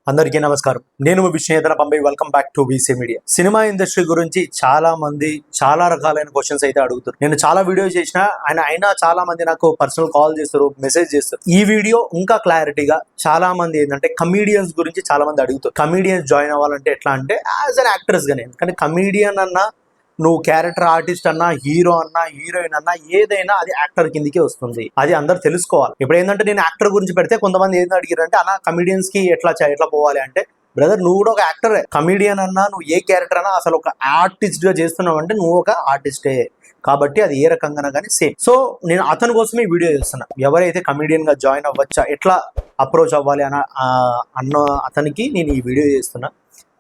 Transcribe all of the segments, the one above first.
అందరికీ నమస్కారం. నేను మీ విష్ణుయేతన పంపై. Welcome back to VC media. సినిమా ఇండస్ట్రీ గురించి చాలా మంది చాలా రకాలైన క్వశ్చన్స్ అయితే అడుగుతారు. నేను చాలా వీడియోస్ చేసిన అయినా చాలా మంది నాకు పర్సనల్ కాల్ చేస్తారు, మెసేజ్ చేస్తారు. ఈ వీడియో ఇంకా క్లారిటీగా చాలా మంది ఏంటంటే కమీడియన్స్ గురించి చాలా మంది అడుగుతారు. కమీడియన్స్ జాయిన్ అవ్వాలంటే ఎట్లా అంటే యాజ్ అన్ యాక్టర్స్ గానే, ఎందుకంటే కమీడియన్ అన్నా నువ్వు క్యారెక్టర్ ఆర్టిస్ట్ అన్నా, హీరో అన్నా, హీరోయిన్ అన్నా, ఏదైనా అది యాక్టర్ కిందికి వస్తుంది. అది అందరు తెలుసుకోవాలి. ఇప్పుడు ఏంటంటే నేను యాక్టర్ గురించి పెడితే కొంతమంది ఏం అడిగారంటే అన్న కమీడియన్స్ కి ఎట్లా పోవాలి అంటే, బ్రదర్ నువ్వు కూడా ఒక యాక్టరే. కమీడియన్ అన్నా నువ్వు ఏ క్యారెక్టర్ అన్నా అసలు ఒక ఆర్టిస్ట్ గా చేస్తున్నావు అంటే నువ్వు ఒక ఆర్టిస్టే. కాబట్టి అది ఏ రకంగా కానీ సేమ్. సో నేను అతని కోసమే వీడియో చేస్తున్నా. ఎవరైతే కమీడియన్ గా జాయిన్ అవ్వచ్చా, ఎట్లా అప్రోచ్ అవ్వాలి అన్న అతనికి నేను ఈ వీడియో చేస్తున్నా.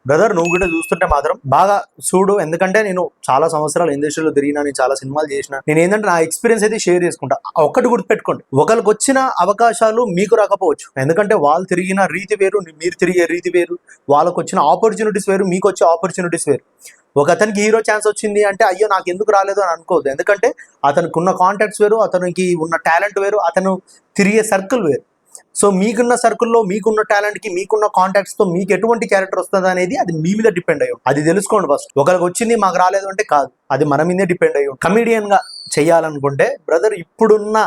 బ్రదర్ నువ్వు కూడా చూస్తుంటే మాత్రం బాగా చూడు, ఎందుకంటే నేను చాలా సంవత్సరాలు ఇండస్ట్రీలో తిరిగినా, నేను చాలా సినిమాలు చేసిన. నేను ఏంటంటే నా ఎక్స్పీరియన్స్ అయితే షేర్ చేసుకుంటా. ఒక్కటి గుర్తుపెట్టుకోండి, ఒకరికి వచ్చిన అవకాశాలు మీకు రాకపోవచ్చు. ఎందుకంటే వాళ్ళు తిరిగిన రీతి వేరు, మీరు తిరిగే రీతి వేరు. వాళ్ళకు వచ్చిన ఆపర్చునిటీస్ వేరు, మీకు వచ్చే ఆపర్చునిటీస్ వేరు. ఒక అతనికి హీరో ఛాన్స్ వచ్చింది అంటే అయ్యో నాకు ఎందుకు రాలేదు అని అనుకోవద్దు. ఎందుకంటే అతనికి ఉన్న కాంటాక్ట్స్ వేరు, అతనికి ఉన్న టాలెంట్ వేరు, అతను తిరిగే సర్కిల్ వేరు. సో మీకున్న సర్కిల్లో మీకున్న టాలెంట్ కి, మీకున్న కాంటాక్ట్స్ తో మీకు ఎటువంటి క్యారెక్టర్ వస్తుంది అనేది అది మీ మీద డిపెండ్ అయ్యి, అది తెలుసుకోండి ఫస్ట్. ఒకరికి వచ్చింది మాకు రాలేదు అంటే కాదు, అది మన మీదే డిపెండ్ అయ్యి. కమీడియన్ గా చేయాలనుకుంటే బ్రదర్ ఇప్పుడున్న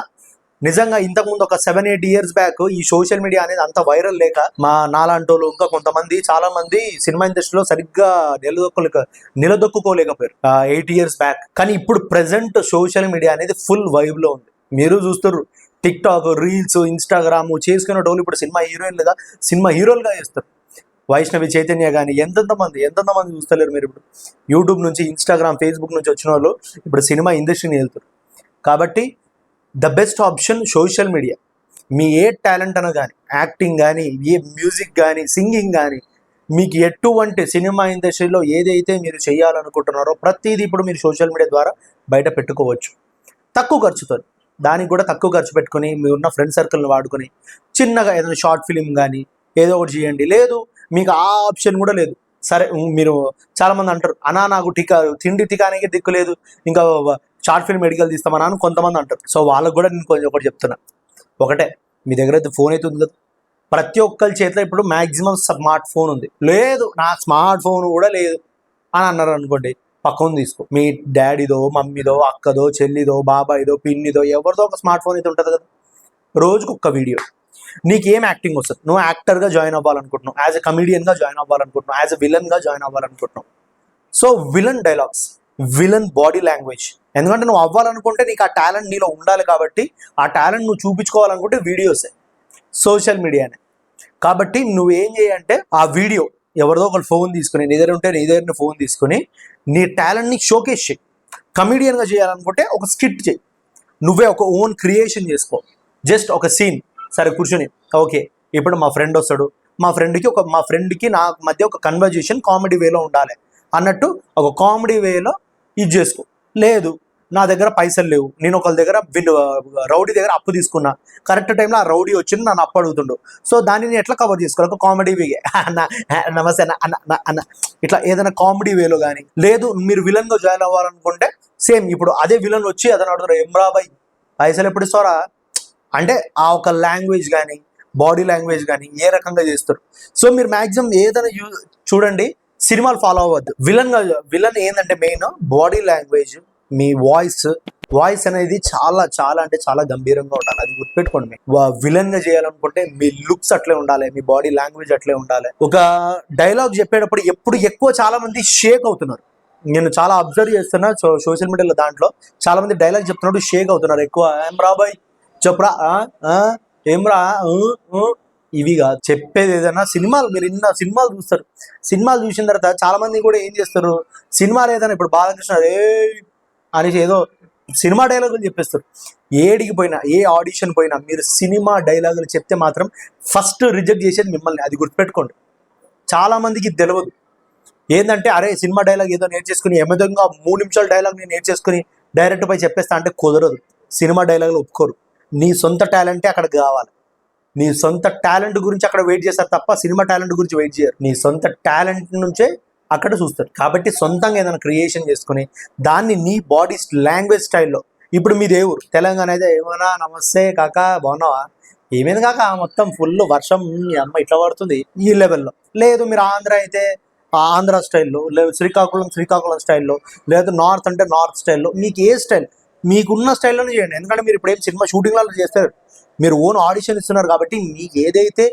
నిజంగా ఇంతకుముందు ఒక 7-8 years బ్యాక్ ఈ సోషల్ మీడియా అనేది అంత వైరల్ లేక మా నాలాంటోళ్ళు ఇంకా కొంతమంది చాలా మంది సినిమా ఇండస్ట్రీలో సరిగ్గా నిలదొక్కుకోలేకపోయారు 8 years బ్యాక్. కానీ ఇప్పుడు ప్రెసెంట్ సోషల్ మీడియా అనేది ఫుల్ వైబ్ లో ఉంది. మీరు చూస్తారు టిక్ టాక్, రీల్స్, ఇన్స్టాగ్రామ్ చేసుకునే వాళ్ళు ఇప్పుడు సినిమా హీరోయిన్ లేదా సినిమా హీరోలుగా చేస్తారు. వైష్ణవి చైతన్య కానీ ఎంతెంతమంది చూస్తలేరు మీరు. ఇప్పుడు యూట్యూబ్ నుంచి, ఇన్స్టాగ్రామ్, ఫేస్బుక్ నుంచి వచ్చిన వాళ్ళు ఇప్పుడు సినిమా ఇండస్ట్రీని వెళ్తారు. కాబట్టి the best option social media. Me A talent అన్న కానీ, యాక్టింగ్ కానీ, ఏ మ్యూజిక్ కానీ, సింగింగ్ కానీ, మీకు ఎటువంటి సినిమా ఇండస్ట్రీలో ఏదైతే మీరు చేయాలనుకుంటున్నారో ప్రతిదీ ఇప్పుడు మీరు సోషల్ మీడియా ద్వారా బయట పెట్టుకోవచ్చు. తక్కువ ఖర్చుతో, దానికి కూడా తక్కువ ఖర్చు పెట్టుకుని మీ ఉన్న ఫ్రెండ్ సర్కిల్ని వాడుకొని చిన్నగా ఏదైనా షార్ట్ ఫిలిం కానీ ఏదో ఒకటి చేయండి. లేదు మీకు ఆ ఆప్షన్ కూడా లేదు, సరే మీరు చాలామంది అంటారు అన్నా నాకు తిండి టికానికి దిక్కు లేదు, ఇంకా షార్ట్ ఫిల్మ్ మెడికల్ తీస్తామన్నా అని కొంతమంది అంటారు. సో వాళ్ళకు కూడా నేను కొంచెం ఒకటి చెప్తున్నా. ఒకటే, మీ దగ్గర అయితే ఫోన్ అయితే ఉంది కదా, ప్రతి ఒక్కరి చేతిలో ఇప్పుడు మ్యాక్సిమం స్మార్ట్ ఫోన్ ఉంది. లేదు నా స్మార్ట్ ఫోన్ కూడా లేదు అని అన్నారు అనుకోండి, పక్కన తీసుకో. మీ డాడీదో, మమ్మీదో, అక్కదో, చెల్లిదో, బాబాయ్దో, పిన్నిదో ఎవరిదో ఒక స్మార్ట్ ఫోన్ అయితే ఉంటుంది కదా. రోజుకు ఒక్క వీడియో. నీకేం యాక్టింగ్ వస్తుంది, నువ్వు యాక్టర్గా జాయిన్ అవ్వాలనుకుంటున్నావు, యాజ్ ఎ కమీడియన్గా జాయిన్ అవ్వాలనుకుంటున్నావు, యాజ్ ఎ విలన్గా జాయిన్ అవ్వాలనుకుంటున్నావు. So villain dialogues, villain body language, ఎందుకంటే నువ్వు అవ్వాలనుకుంటే నీకు ఆ టాలెంట్ నీలో ఉండాలి. కాబట్టి ఆ టాలెంట్ నువ్వు చూపించుకోవాలనుకుంటే వీడియోసే, సోషల్ మీడియానే. కాబట్టి నువ్వేం చేయంటే ఆ వీడియో ఎవరిదో ఒకరు ఫోన్ తీసుకుని, నీ దగ్గర ఫోన్ తీసుకుని నీ టాలెంట్ని షోకేస్ చేయి. కమీడియన్గా చేయాలనుకుంటే ఒక స్కిట్ చేయి, నువ్వే ఒక ఓన్ క్రియేషన్ చేసుకో. జస్ట్ ఒక సీన్, సరే కూర్చొని ఓకే ఇప్పుడు మా ఫ్రెండ్ వస్తాడు, మా ఫ్రెండ్కి నా మధ్య ఒక కన్వర్జేషన్ కామెడీ వేలో ఉండాలి అన్నట్టు ఒక కామెడీ వేలో ఇది చేసుకో. లేదు నా దగ్గర పైసలు లేవు, నేను ఒకళ్ళ దగ్గర రౌడీ దగ్గర అప్పు తీసుకున్నా, కరెక్ట్ టైంలో ఆ రౌడీ వచ్చింది నన్ను అప్పు అడుగుతుండు. సో దాన్ని నేను ఎట్లా కవర్ చేసుకోవాలి, ఒక కామెడీ వే అన్న నమస్తే అన్న ఇట్లా ఏదైనా కామెడీ వేలో కానీ. లేదు మీరు విలన్గా జాయిన్ అవ్వాలనుకుంటే సేమ్ ఇప్పుడు అదే విలన్ వచ్చి అతను అడుగుతారు ఎమ్రాబాయ్ పైసలు ఎప్పుడు ఇస్తారా అంటే ఆ ఒక లాంగ్వేజ్ కానీ, బాడీ లాంగ్వేజ్ కానీ ఏ రకంగా చేస్తారు. సో మీరు మ్యాక్సిమం ఏదైనా చూడండి, సినిమాలు ఫాలో అవ్వద్దు. విలన్ ఏంటంటే మెయిన్ బాడీ లాంగ్వేజ్, మీ వాయిస్ అనేది చాలా చాలా అంటే చాలా గంభీరంగా ఉండాలి. అది గుర్తుపెట్టుకోండి. మీ విలన్ గా చేయాలనుకుంటే మీ లుక్స్ అట్లే ఉండాలి, మీ బాడీ లాంగ్వేజ్ అట్లే ఉండాలి. ఒక డైలాగ్ చెప్పేటప్పుడు ఎప్పుడు ఎక్కువ చాలా మంది షేక్ అవుతున్నారు. నేను చాలా అబ్జర్వ్ చేస్తున్నా సోషల్ మీడియాలో, దాంట్లో చాలా మంది డైలాగ్ చెప్తున్నప్పుడు షేక్ అవుతున్నారు ఎక్కువ. ఏం రాబాయ్ చెప్పురా, ఏమ్రా, ఇవి కాదు చెప్పేది. ఏదైనా సినిమాలు మీరు సినిమాలు చూస్తారు, సినిమాలు చూసిన తర్వాత చాలా మంది కూడా ఏం చేస్తారు, సినిమాలు ఏదైనా ఇప్పుడు బాలకృష్ణ అనేసి ఏదో సినిమా డైలాగులు చెప్పేస్తారు. ఏడికి పోయినా, ఏ ఆడిషన్ పోయినా మీరు సినిమా డైలాగులు చెప్తే మాత్రం ఫస్ట్ రిజెక్ట్ చేసేది మిమ్మల్ని. అది గుర్తుపెట్టుకోండి. చాలా మందికి తెలియదు ఏంటంటే అరే సినిమా డైలాగ్ ఏదో నేర్చేసుకుని ఎమదంగా 3 నిమిషాల డైలాగ్ నేను నేర్చేసుకుని డైరెక్ట్ పై చెప్పేస్తా అంటే కుదరదు. సినిమా డైలాగులు ఒప్పుకోరు. నీ సొంత టాలెంటే అక్కడికి కావాలి. నీ సొంత టాలెంట్ గురించి అక్కడ వెయిట్ చేస్తారు తప్ప సినిమా టాలెంట్ గురించి వెయిట్ చేయరు. నీ సొంత టాలెంట్ నుంచే అక్కడ చూస్తారు. కాబట్టి సొంతంగా ఏదైనా క్రియేషన్ చేసుకుని దాన్ని నీ బాడీ లాంగ్వేజ్ స్టైల్లో, ఇప్పుడు మీ దేవుడు తెలంగాణ అయితే ఏమన్నా నమస్తే కాకా బాగున్నావా, ఏమైంది కాక మొత్తం ఫుల్ వర్షం ఈ అమ్మ ఇట్లా పడుతుంది ఈ లెవెల్లో. లేదు మీరు ఆంధ్ర అయితే ఆంధ్ర స్టైల్లో, లేదు శ్రీకాకుళం స్టైల్లో, లేదు నార్త్ అంటే నార్త్ స్టైల్లో, మీకు ఏ స్టైల్ మీకున్న స్టైల్లోనే చేయండి. ఎందుకంటే మీరు ఇప్పుడు ఏం సినిమా షూటింగ్లలో చేస్తారు, మీరు ఓన్ ఆడిషన్ ఇస్తున్నారు కాబట్టి మీకు ఏదైతే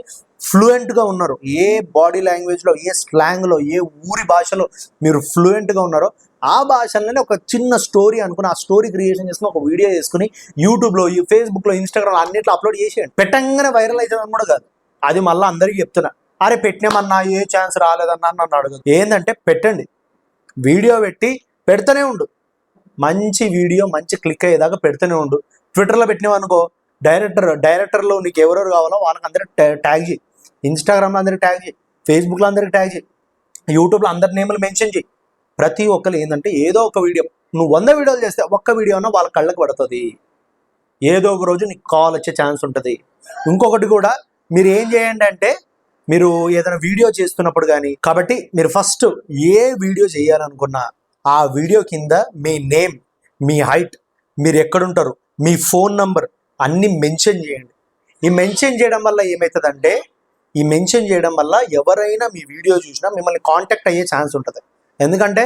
ఫ్లూయెంట్గా ఉన్నారో, ఏ బాడీ లాంగ్వేజ్లో, ఏ స్లాంగ్లో, ఏ ఊరి భాషలో మీరు ఫ్లూయెంట్గా ఉన్నారో ఆ భాషలోనే ఒక చిన్న స్టోరీ అనుకుని ఆ స్టోరీ క్రియేషన్ చేసుకుని ఒక వీడియో చేసుకుని యూట్యూబ్లో, ఫేస్బుక్లో, ఇన్స్టాగ్రామ్ అన్నిట్లో అప్లోడ్ చేసేయండి. పెట్టంగానే వైరల్ అవుతుందని కూడా కాదు, అది మళ్ళీ అందరికీ చెప్తున్నా. అరే పెట్టినామన్నా ఏ ఛాన్స్ రాలేదన్నా నన్ను అడగదు. ఏంటంటే పెట్టండి, వీడియో పెడుతూనే ఉండు, మంచి వీడియో మంచి క్లిక్ అయ్యేదాకా పెడుతూనే ఉండు. ట్విట్టర్లో పెట్టినావనుకో డైరెక్టర్లో నీకు ఎవరెవరు కావాలో వాళ్ళకి అందరికి ట్యాగ్ చేయి, ఇన్స్టాగ్రామ్లో అందరికి ట్యాగ్ చేయి, ఫేస్బుక్లో అందరికి ట్యాగ్ చేయి, యూట్యూబ్లో అందరి నేమ్లు మెన్షన్ చేయి. ప్రతి ఒక్కరు ఏంటంటే ఏదో ఒక వీడియో, నువ్వు 100 వీడియోలు చేస్తే ఒక్క వీడియో అన్నా వాళ్ళ కళ్ళకు పడుతుంది, ఏదో ఒక రోజు నీకు కాల్ వచ్చే ఛాన్స్ ఉంటుంది. ఇంకొకటి కూడా మీరు ఏం చేయండి అంటే, మీరు ఏదైనా వీడియో చేస్తున్నప్పుడు కానీ, కాబట్టి మీరు ఫస్ట్ ఏ వీడియో చేయాలనుకున్నా ఆ వీడియో కింద మీ నేమ్, మీ హైట్, మీరు ఎక్కడుంటారు, మీ ఫోన్ నంబర్ అన్నీ మెన్షన్ చేయండి. ఈ మెన్షన్ చేయడం వల్ల ఏమవుతుందంటే, ఎవరైనా మీ వీడియో చూసినా మిమ్మల్ని కాంటాక్ట్ అయ్యే ఛాన్స్ ఉంటుంది. ఎందుకంటే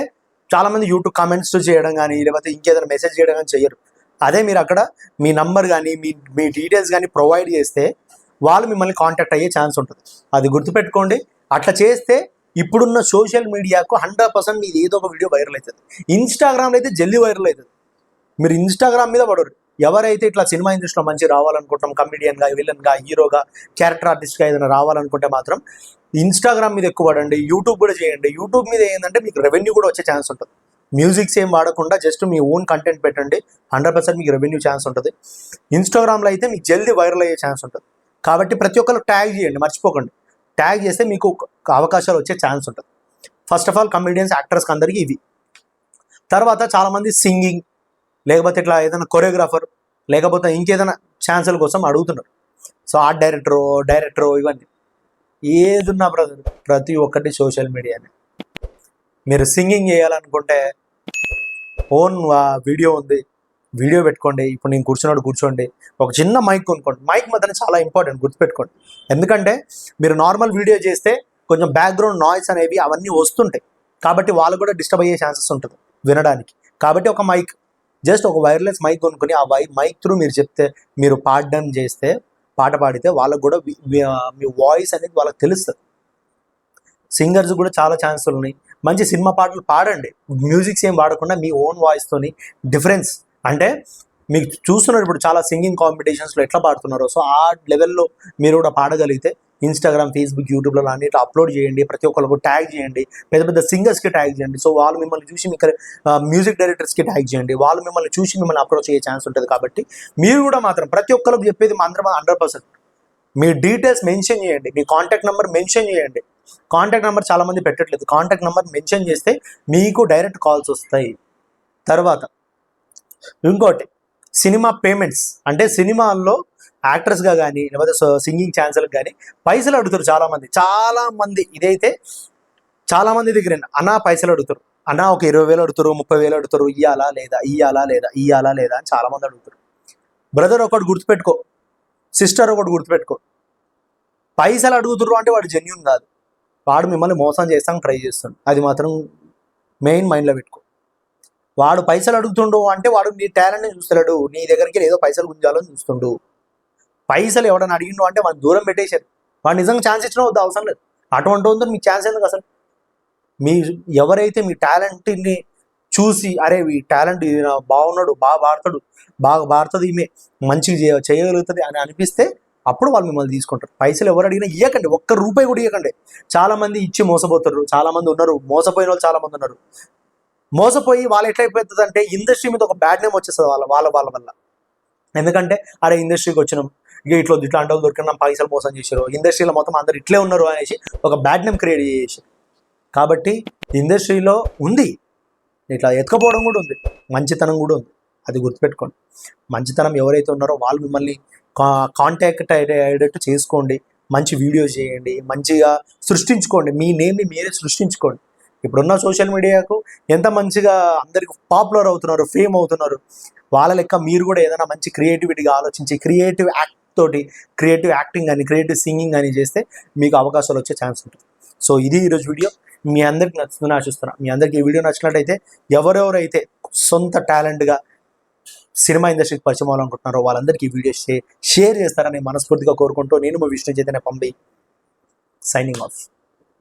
చాలామంది యూట్యూబ్ కామెంట్స్ చేయడం కానీ లేకపోతే ఇంకేదైనా మెసేజ్ చేయడం కానీ చేయరు. అదే మీరు అక్కడ మీ నంబర్ కానీ మీ డీటెయిల్స్ కానీ ప్రొవైడ్ చేస్తే వాళ్ళు మిమ్మల్ని కాంటాక్ట్ అయ్యే ఛాన్స్ ఉంటుంది. అది గుర్తుపెట్టుకోండి. అట్లా చేస్తే ఇప్పుడున్న సోషల్ మీడియాకు 100% మీది ఏదో ఒక వీడియో వైరల్ అవుతుంది. ఇన్స్టాగ్రామ్లో అయితే జల్దీ వైరల్ అవుతుంది. మీరు ఇన్స్టాగ్రామ్ మీద పడరు. ఎవరైతే ఇట్లా సినిమా ఇండస్ట్రీలో మంచి రావాలనుకుంటాం, కమిడియన్గా, విలన్గా, హీరోగా, క్యారెక్టర్ ఆర్టిస్ట్గా ఏదైనా రావాలనుకుంటే మాత్రం ఇన్స్టాగ్రామ్ మీద ఎక్కువ పడండి. యూట్యూబ్ కూడా చేయండి. యూట్యూబ్ మీద ఏంటంటే మీకు రెవెన్యూ కూడా వచ్చే ఛాన్స్ ఉంటుంది. మ్యూజిక్స్ ఏం వాడకుండా జస్ట్ మీ ఓన్ కంటెంట్ పెట్టండి, 100% మీకు రెవెన్యూ ఛాన్స్ ఉంటుంది. ఇన్స్టాగ్రామ్లో అయితే మీకు జల్దీ వైరల్ అయ్యే ఛాన్స్ ఉంటుంది. కాబట్టి ప్రతి ఒక్కరు ట్యాగ్ చేయండి, మర్చిపోకండి. ట్యాగ్ చేస్తే మీకు అవకాశాలు వచ్చే ఛాన్స్ ఉంటుంది. ఫస్ట్ ఆఫ్ ఆల్ కమెడియన్స్, యాక్టర్స్కి అందరికీ ఇవి. తర్వాత చాలామంది సింగింగ్ లేకపోతే ఇట్లా ఏదైనా కొరియోగ్రాఫర్ లేకపోతే ఇంకేదైనా ఛాన్సుల కోసం అడుగుతున్నారు. సో ఆర్ట్ డైరెక్టరు ఇవన్నీ ఏదున్నా బ్రదర్ ప్రతి ఒక్కటి సోషల్ మీడియానే. మీరు సింగింగ్ చేయాలనుకుంటే ఓన్ వీడియో ఉంది, వీడియో పెట్టుకోండి. ఇప్పుడు నేను కూర్చోండి, ఒక చిన్న మైక్ కొనుక్కోండి. మైక్ మాత్రం చాలా ఇంపార్టెంట్, గుర్తుపెట్టుకోండి. ఎందుకంటే మీరు నార్మల్ వీడియో చేస్తే కొంచెం బ్యాక్గ్రౌండ్ నాయిస్ అనేవి అవన్నీ వస్తుంటాయి, కాబట్టి వాళ్ళు కూడా డిస్టర్బ్ అయ్యే ఛాన్సెస్ ఉంటుంది వినడానికి. కాబట్టి ఒక మైక్, జస్ట్ ఒక వైర్లెస్ మైక్ కొనుక్కొని ఆ మైక్ త్రూ మీరు చెప్తే, మీరు పాట పాడితే వాళ్ళకు కూడా మీ వాయిస్ అనేది వాళ్ళకి తెలుస్తుంది. సింగర్స్ కూడా చాలా ఛాన్సులు ఉన్నాయి. మంచి సినిమా పాటలు పాడండి, మ్యూజిక్స్ ఏం వాడకుండా మీ ఓన్ వాయిస్తోని. డిఫరెన్స్ అంటే మీకు చూస్తున్నారు ఇప్పుడు చాలా సింగింగ్ కాంపిటీషన్స్లో ఎట్లా పాడుతున్నారో, సో ఆ లెవెల్లో మీరు కూడా పాడగలిగితే ఇన్స్టాగ్రామ్, ఫేస్బుక్, యూట్యూబ్లో అన్నిట్లో అప్లోడ్ చేయండి. ప్రతి ఒక్కరికి ట్యాగ్ చేయండి, పెద్ద సింగర్స్కి ట్యాగ్ చేయండి. సో వాళ్ళు మిమ్మల్ని చూసి మీకు మ్యూజిక్ డైరెక్టర్స్కి ట్యాగ్ చేయండి, వాళ్ళు మిమ్మల్ని చూసి మిమ్మల్ని అప్రోచ్ అయ్యే ఛాన్స్ ఉంటుంది. కాబట్టి మీరు కూడా మాత్రం ప్రతి ఒక్కరికి చెప్పేది మాత్రం 100% మీ డీటెయిల్స్ మెన్షన్ చేయండి, మీ కాంటాక్ట్ నెంబర్ మెన్షన్ చేయండి. కాంటాక్ట్ నెంబర్ చాలామంది పెట్టట్లేదు. కాంటాక్ట్ నెంబర్ మెన్షన్ చేస్తే మీకు డైరెక్ట్ కాల్స్ వస్తాయి. తర్వాత ఇంకోటి, సినిమా పేమెంట్స్ అంటే సినిమాల్లో యాక్టర్స్గా కానీ లేకపోతే సింగింగ్ ఛాన్సులకు కానీ పైసలు అడుగుతారు చాలామంది. ఇదైతే చాలామంది దగ్గర అన్నా పైసలు అడుగుతారు, అన్నా ఒక 20,000 అడుగుతారు, 30,000 అడుగుతారు, ఇయ్యాలా లేదా అని చాలామంది అడుగుతారు. బ్రదర్ ఒకటి గుర్తుపెట్టుకో, సిస్టర్ ఒకటి గుర్తుపెట్టుకో, పైసలు అడుగుతుర్రు అంటే వాడు జెన్యూన్ కాదు, వాడు మిమ్మల్ని మోసం చేస్తాను ట్రై చేస్తాడు. అది మాత్రం మెయిన్ మైండ్లో పెట్టుకో. వాడు పైసలు అడుగుతుండు అంటే వాడు నీ టాలెంట్ని చూస్తున్నాడు, నీ దగ్గరికి ఏదో పైసలు గుంజాలని చూస్తుండు. పైసలు ఎవడని అడిగిండు అంటే వాడిని దూరం పెట్టేశారు. వాడు నిజంగా ఛాన్స్ ఇచ్చినా వద్దు, అవసరం లేదు. అటువంటి ఉందో మీకు ఛాన్స్ ఎందుకు అసలు? ఎవరైతే మీ టాలెంట్ని చూసి అరే ఈ టాలెంట్ బాగున్నాడు, బాగా పాడుతుంది, ఈమె మంచిగా చేయగలుగుతుంది అని అనిపిస్తే అప్పుడు వాళ్ళు మిమ్మల్ని తీసుకుంటారు. పైసలు ఎవరు అడిగినా ఇవ్వకండి, ₹1 కూడా ఇవ్వకండి. చాలామంది ఇచ్చి మోసపోతారు, చాలామంది ఉన్నారు, మోసపోయిన వాళ్ళు చాలామంది ఉన్నారు. మోసపోయి వాళ్ళు ఎట్లయిపోతుంది అంటే ఇండస్ట్రీ మీద ఒక బ్యాడ్ నేమ్ వచ్చేస్తుంది వాళ్ళ వల్ల. ఎందుకంటే అరే ఇండస్ట్రీకి వచ్చినాం, ఇక ఇట్లా అంటే దొరికినాం, పైసలు మోసం చేశారు, ఇండస్ట్రీలో మొత్తం అందరు ఇట్లే ఉన్నారు అనేసి ఒక బ్యాడ్ నేమ్ క్రియేట్ చేశారు. కాబట్టి ఇండస్ట్రీలో ఉంది ఇట్లా ఎత్తుకపోవడం కూడా ఉంది, మంచితనం కూడా ఉంది. అది గుర్తుపెట్టుకోండి. మంచితనం ఎవరైతే ఉన్నారో వాళ్ళు మిమ్మల్ని కాంటాక్ట్ అయ్యేటట్టు చేసుకోండి, మంచి వీడియోస్ చేయండి, మంచిగా సృష్టించుకోండి, మీ నేమ్ని మీరే సృష్టించుకోండి. ఇప్పుడున్న సోషల్ మీడియాకు ఎంత మంచిగా అందరికి పాపులర్ అవుతున్నారు, ఫేమ్ అవుతున్నారు. వాళ్ళ లెక్క మీరు కూడా ఏదైనా మంచి క్రియేటివిటీగా ఆలోచించి క్రియేటివ్ తోటి క్రియేటివ్ యాక్టింగ్ కానీ క్రియేటివ్ సింగింగ్ కానీ చేస్తే మీకు అవకాశాలు వచ్చే ఛాన్స్ ఉంటుంది. సో ఇది ఈరోజు వీడియో. మీ అందరికి నచ్చుతుందని ఆశిస్తున్నా. మీ అందరికీ ఈ వీడియో నచ్చినట్టయితే ఎవరెవరైతే సొంత టాలెంట్గా సినిమా ఇండస్ట్రీకి పరిచయం అవ్వాలనుకుంటున్నారో వాళ్ళందరికీ ఈ వీడియో షేర్ చేస్తారని మనస్ఫూర్తిగా కోరుకుంటూ నేను మా విష్ణు చైతన్య పంపి సైనింగ్ ఆఫ్.